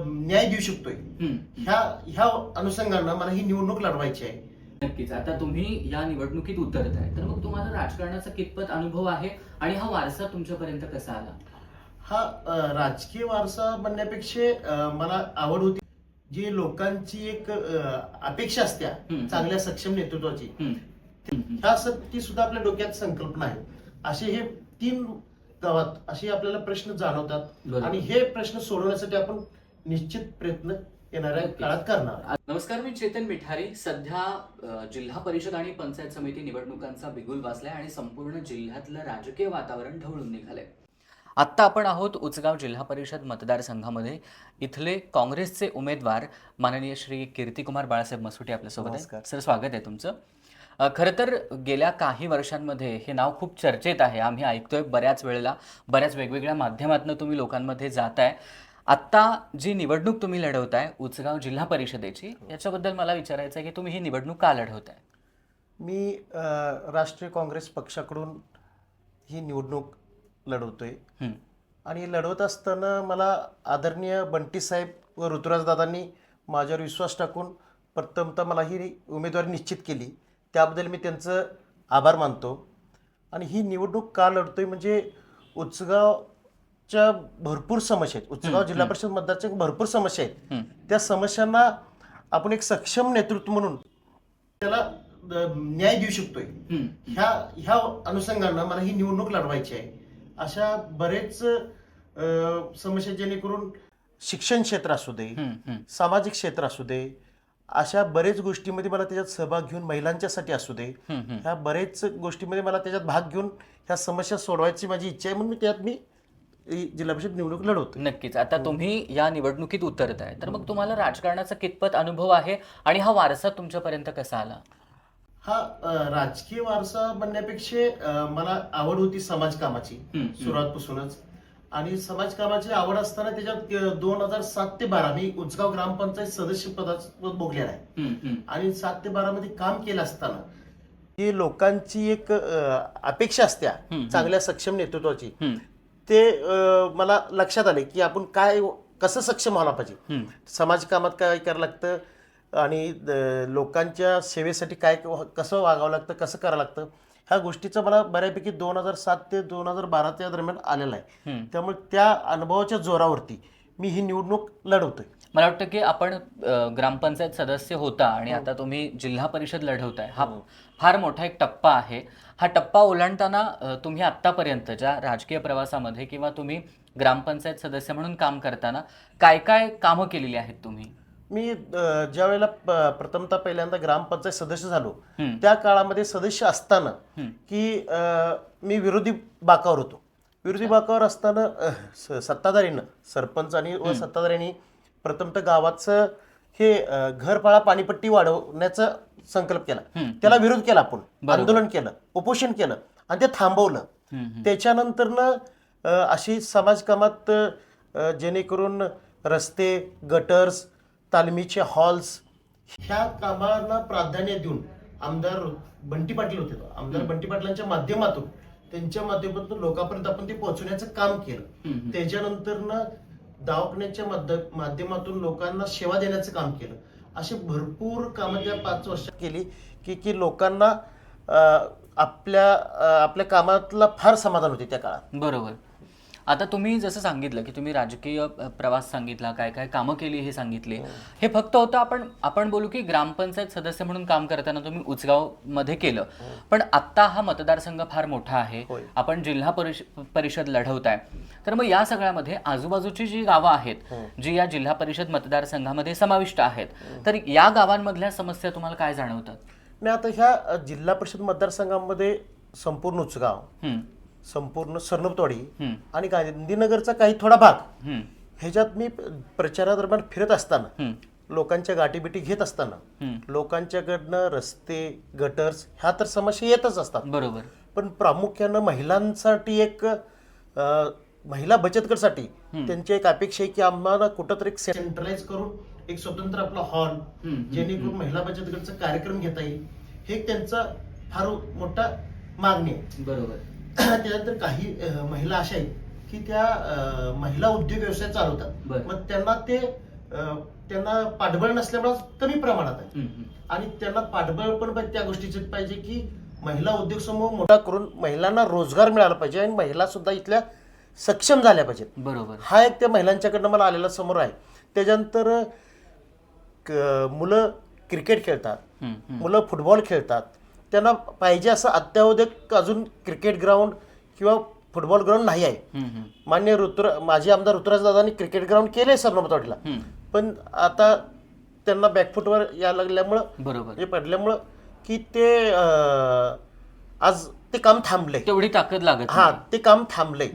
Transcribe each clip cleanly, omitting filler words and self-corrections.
न्याय देऊ शकतोय ह्या ह्या अनुषंगानं मला ही निवडणूक लढवायची आहे. नक्कीच. आता तुम्ही या निवडणुकीत उतरताय, तर मग तुम्हाला राजकारणाचा कितपत अनुभव आहे आणि हा वारसा तुमच्यापर्यंत कसा आला? हा राजकीय वारसा म्हणण्यापेक्षा मला आवड होती. जी लोकांची एक अपेक्षा असत्या चांगल्या सक्षम नेतृत्वाची, ती सुद्धा आपल्या डोक्यात संकल्पना आहे. असे हे 3 गावात असे आपल्याला प्रश्न जाणवतात आणि हे प्रश्न सोडवण्यासाठी आपण निश्चित प्रयत्न येणाऱ्या काळात करणार. नमस्कार, मी चेतन मिठारी. सध्या जिल्हा परिषद आणि पंचायत समिती निवडणुकांचा बिगुल वाजलाय आणि संपूर्ण जिल्ह्यातलं राजकीय वातावरण ढवळून निघालंय. आत्ता आपण आहोत उचगाव जिल्हा परिषद मतदारसंघामध्ये. इथले काँग्रेसचे उमेदवार माननीय श्री कीर्तिकुमार बाळासाहेब मसुटे आपल्यासोबत आहे. सर, स्वागत आहे तुमचं. खरं तर गेल्या काही वर्षांमध्ये हे नाव खूप चर्चेत आहे. आम्ही ऐकतोय बऱ्याच वेळेला, बऱ्याच वेगवेगळ्या माध्यमातून तुम्ही लोकांमध्ये जाताय. आत्ता जी निवडणूक तुम्ही लढवताय उचगाव जिल्हा परिषदेची, याच्याबद्दल मला विचारायचं आहे की तुम्ही ही निवडणूक का लढवताय? मी राष्ट्रीय काँग्रेस पक्षाकडून ही निवडणूक लढवतोय आणि लढवत असताना मला आदरणीय बंटी साहेब व ऋतुराज दादांनी माझ्यावर विश्वास टाकून प्रथमतः मला ही उमेदवारी निश्चित केली. त्याबद्दल मी त्यांचं आभार मानतो. आणि ही निवडणूक का लढतोय म्हणजे उचगावच्या भरपूर समस्या आहेत. उचगाव जिल्हा परिषद मतदारसंघ भरपूर समस्या आहेत. त्या समस्यांना आपण एक सक्षम नेतृत्व म्हणून त्याला न्याय देऊ शकतोय ह्या ह्या अनुषंगानं मला ही निवडणूक लढवायची आहे. अशा बरेच समस्या जेणेकरून शिक्षण क्षेत्र असू दे, सामाजिक क्षेत्र असू दे, अशा बरेच गोष्टीमध्ये मला त्याच्यात सहभाग घेऊन, महिलांच्यासाठी असू दे, ह्या बरेच गोष्टीमध्ये मला त्याच्यात भाग घेऊन ह्या समस्या सोडवायची माझी इच्छा आहे. म्हणून मी जिल्हा परिषद निवडणूक लढवतो. नक्कीच. आता तुम्ही या निवडणुकीत उतरताय, तर मग तुम्हाला राजकारणाचा कितपत अनुभव आहे आणि हा वारसा तुमच्यापर्यंत कसा आला? हा राजकीय वारसा म्हणण्यापेक्षा मला आवड होती समाजकामाची सुरुवातपासूनच. आणि समाजकामाची आवड असताना त्याच्यात 2007 ते 12 मी उचगाव ग्रामपंचायत सदस्य पदावर भोगलेला आहे. आणि 7 ते 12 मध्ये काम केलं असताना जी लोकांची एक अपेक्षा असत्या चांगल्या सक्षम नेतृत्वाची, ते मला लक्षात आले की आपण कसं सक्षम व्हायला पाहिजे, समाजकामात काय करावं लागतं आणि लोकांच्या सेवेसाठी कसं वागावं लागतं, कसं करावं लागतं, ह्या गोष्टीचा मला बऱ्यापैकी 2007 ते 2012 दरम्यान आलेला आहे. त्यामुळे त्या अनुभवाच्या जोरावरती मी ही निवडणूक लढवतोय. मला वाटतं की आपण ग्रामपंचायत सदस्य होता आणि आता तुम्ही जिल्हा परिषद लढवताय. हा फार मोठा एक टप्पा आहे. हा टप्पा ओलांडताना तुम्ही आत्तापर्यंत ज्या राजकीय प्रवासामध्ये किंवा तुम्ही ग्रामपंचायत सदस्य म्हणून काम करताना काय काय कामं केलेली आहेत तुम्ही? मी ज्या वेळेला प्रथमतः पहिल्यांदा ग्रामपंचायत सदस्य झालो त्या काळामध्ये सदस्य असताना की मी विरोधी बाकावर होतो. विरोधी बाकावर असताना सत्ताधारीनं, सरपंच आणि सत्ताधाऱ्यांनी प्रथमतः गावाचं हे घरपाळा पाणीपट्टी वाढवण्याचा संकल्प केला. त्याला विरोध केला, आपण आंदोलन केलं, उपोषण केलं आणि ते थांबवलं. त्याच्यानंतरनं अशी समाजकामात जेणेकरून रस्ते, गटर्स, तालमीचे हॉल्स ह्या कामांना प्राधान्य देऊन आमदार बंटी पाटील होते, आमदार बंटी पाटलांच्या माध्यमातून त्यांच्या माध्यमातून लोकांपर्यंत आपण ते पोहोचवण्याचं काम केलं. त्याच्यानंतरनं दवाखान्याच्या माध्यमातून लोकांना सेवा देण्याचं काम केलं. असे भरपूर कामं त्या 5 वर्षात केली की लोकांना आपल्या कामातला फार समाधान होते त्या काळात. बरोबर. आता तुम्ही जसं सांगितलं की तुम्ही राजकीय प्रवास सांगितला, काय काय कामं केली हे सांगितले. हे फक्त होतं आपण बोलू की ग्रामपंचायत सदस्य म्हणून काम करताना तुम्ही उचगाव मध्ये केलं. पण आत्ता हा मतदारसंघ फार मोठा आहे, आपण जिल्हा परिषद लढवताय. तर मग या सगळ्यामध्ये आजूबाजूची जी गावं आहेत जी या जिल्हा परिषद मतदारसंघामध्ये समाविष्ट आहेत, तर या गावांमधल्या समस्या तुम्हाला काय जाणवतात? नाही, आता ह्या जिल्हा परिषद मतदारसंघामध्ये संपूर्ण उचगाव, संपूर्ण सरनोबतवाडी आणि गांधीनगरचा काही थोडा भाग, ह्याच्यात मी प्रचारादरम्यान फिरत असताना, लोकांच्या गाठीबिटी घेत असताना लोकांच्याकडनं रस्ते, गटर्स ह्या तर समस्या येतच असतात. बरोबर. पण प्रामुख्यानं महिलांसाठी एक महिला बचत गटासाठी त्यांची एक अपेक्षा आहे की आम्हाला कुठंतरी सेंट्रलाइज करून एक स्वतंत्र आपला हॉल, जेणेकरून महिला बचत गटाचा कार्यक्रम घेता येईल, हे त्यांचा फार मोठा मागणी आहे. बरोबर. त्यानंतर काही महिला अशा आहेत की त्या महिला उद्योग व्यवसाय चालवतात. मग त्यांना ते त्यांना पाठबळ नसल्यामुळे कमी प्रमाणात आहे. आणि त्यांना पाठबळ पण त्या गोष्टीचे पाहिजे की महिला उद्योग समूह मोठा करून महिलांना रोजगार मिळाला पाहिजे आणि महिला सुद्धा इथल्या सक्षम झाल्या पाहिजेत. बरोबर. हा एक त्या महिलांच्याकडनं मला आलेला समोर आहे. त्याच्यानंतर मुलं क्रिकेट खेळतात, मुलं फुटबॉल खेळतात, त्यांना पाहिजे असं अत्यावश्यक अजून क्रिकेट ग्राउंड किंवा फुटबॉल ग्राउंड नाही आहे. मान्य माजी आमदार ऋतुराज दादांनी क्रिकेट ग्राउंड केले सरनोबतवाडीला, पण आता त्यांना बॅकफुटवर यायला लागल्यामुळं, बरोबर, हे पडल्यामुळं की ते आज ते काम थांबले. तेवढी ताकद लागत हा, ते काम थांबले.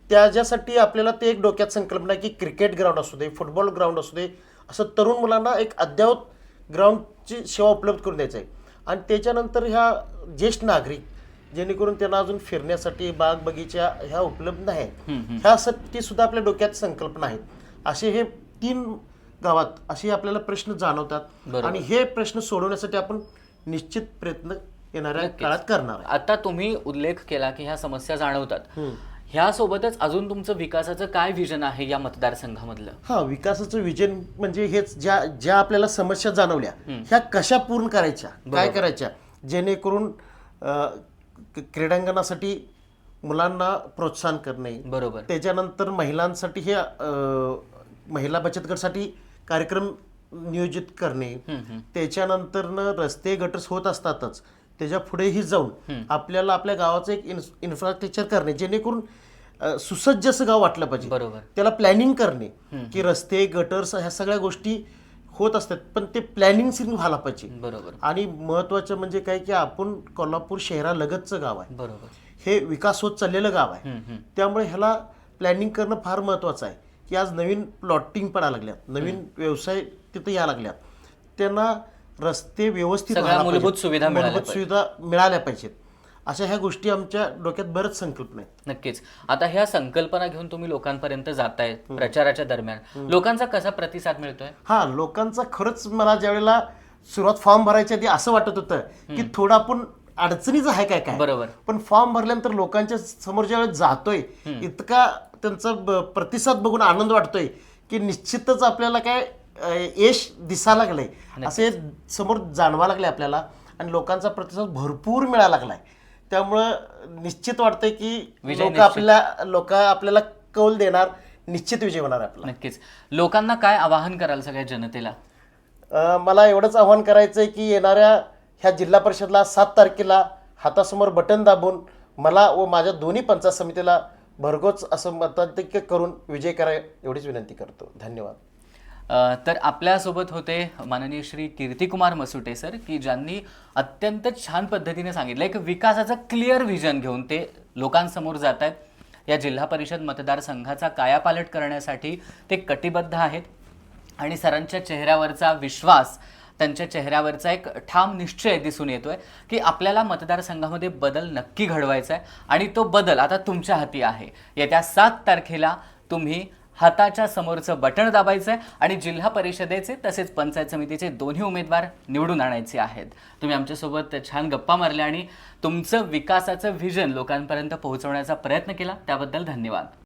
त्याच्यासाठी आपल्याला ते एक डोक्यात संकल्पना आहे की क्रिकेट ग्राउंड असू दे, फुटबॉल ग्राउंड असू दे, असं तरुण मुलांना एक अद्ययावत ग्राउंडची सेवा उपलब्ध करून द्यायची आहे. आणि त्याच्यानंतर ह्या ज्येष्ठ नागरिक जेणेकरून त्यांना अजून फिरण्यासाठी बाग बगीचा ह्या उपलब्ध नाही, ह्यासाठी सुद्धा आपल्या डोक्यात संकल्पना आहेत. असे हे 3 गावात असे आपल्याला प्रश्न जाणवतात आणि हे प्रश्न सोडवण्यासाठी आपण निश्चित प्रयत्न येणाऱ्या काळात करणार आहे. आता तुम्ही उल्लेख केला की ह्या समस्या जाणवतात, ह्यासोबतच अजून तुमचं विकासाचं काय विजन आहे या मतदारसंघामधलं? हा, विकासाचं विजन म्हणजे हेच, ज्या आपल्याला समस्या जाणवल्या ह्या कशा पूर्ण करायच्या, काय करायच्या, जेणेकरून क्रीडांगणासाठी मुलांना प्रोत्साहन करणे. बरोबर. त्याच्यानंतर महिलांसाठी हे महिला बचत गटासाठी कार्यक्रम नियोजित करणे. त्याच्यानंतर रस्ते गटर्स होत असतातच, त्याच्या पुढेही जाऊन आपल्याला आपल्या गावाचं एक इन्फ्रास्ट्रक्चर करणे, जेणेकरून सुसज्ज असं गाव वाटलं पाहिजे. बरोबर. त्याला प्लॅनिंग करणे की रस्ते गटर्स ह्या सगळ्या गोष्टी होत असतात, पण ते प्लॅनिंग व्हायला पाहिजे. बरोबर. आणि महत्वाचं म्हणजे काय की आपण कोल्हापूर शहरालगतचं गाव आहे. बरोबर. हे विकास होत चाललेलं गाव आहे. त्यामुळे ह्याला प्लॅनिंग करणं फार महत्वाचं आहे की आज नवीन प्लॉटिंग पडायला लागल्यात, नवीन व्यवसाय तिथे यायला लागल्यात, त्यांना रस्ते व्यवस्थित, मूलभूत सुविधा मिळाल्या पाहिजेत. अशा ह्या गोष्टी आमच्या डोक्यात बरंच संकल्पना आहेत. नक्कीच. आता ह्या संकल्पना घेऊन तुम्ही लोकांपर्यंत जाताय, प्रचाराच्या दरम्यान लोकांचा कसा प्रतिसाद मिळतोय? हा, लोकांचा खरंच मला ज्यावेळेला सुरुवात फॉर्म भरायच्या आधी असं वाटत होतं की थोडं आपण अडचणीचं आहे काय काय. बरोबर. पण फॉर्म भरल्यानंतर लोकांच्या समोर ज्यावेळेस जातोय, इतका त्यांचा प्रतिसाद बघून आनंद वाटतोय की निश्चितच आपल्याला काय यश दिसायला लागलंय, असे समोर जाणवा लागले आपल्याला. आणि लोकांचा प्रतिसाद भरपूर मिळायला लागलाय. त्यामुळं निश्चित वाटतंय की लोक आपल्याला कौल देणार, निश्चित विजय होणार आपला. नक्कीच. लोकांना काय आवाहन कराल सगळ्या जनतेला? मला एवढंच आवाहन करायचंय की येणाऱ्या ह्या जिल्हा परिषदला 7 तारखेला हातासमोर बटन दाबून मला व माझ्या दोन्ही पंचायत समितीला भरघोस असं मताधिक्य करून विजय करा, एवढीच विनंती करतो. धन्यवाद. तर आपल्यासोबत होते माननीय श्री कीर्तिकुमार मसुटे सर, की ज्यांनी अत्यंत छान पद्धतीने सांगितलं एक विकासाचं क्लिअर व्हिजन घेऊन ते लोकांसमोर जात आहेत. या जिल्हा परिषद मतदारसंघाचा कायापालट करण्यासाठी ते कटिबद्ध आहेत आणि सरांच्या चेहऱ्यावरचा विश्वास, त्यांच्या चेहऱ्यावरचा एक ठाम निश्चय दिसून येतोय की आपल्याला मतदारसंघामध्ये बदल नक्की घडवायचा आहे आणि तो बदल आता तुमच्या हाती आहे. येत्या 7 तारखेला तुम्ही हाताच्या समोरचं बटण दाबायचं आहे आणि जिल्हा परिषदेचे तसेच पंचायत समितीचे दोन्ही उमेदवार निवडून आणायचे आहेत. तुम्ही आमच्यासोबत छान गप्पा मारल्या आणि तुमचं विकासाचं व्हिजन लोकांपर्यंत पोहोचवण्याचा प्रयत्न केला, त्याबद्दल धन्यवाद.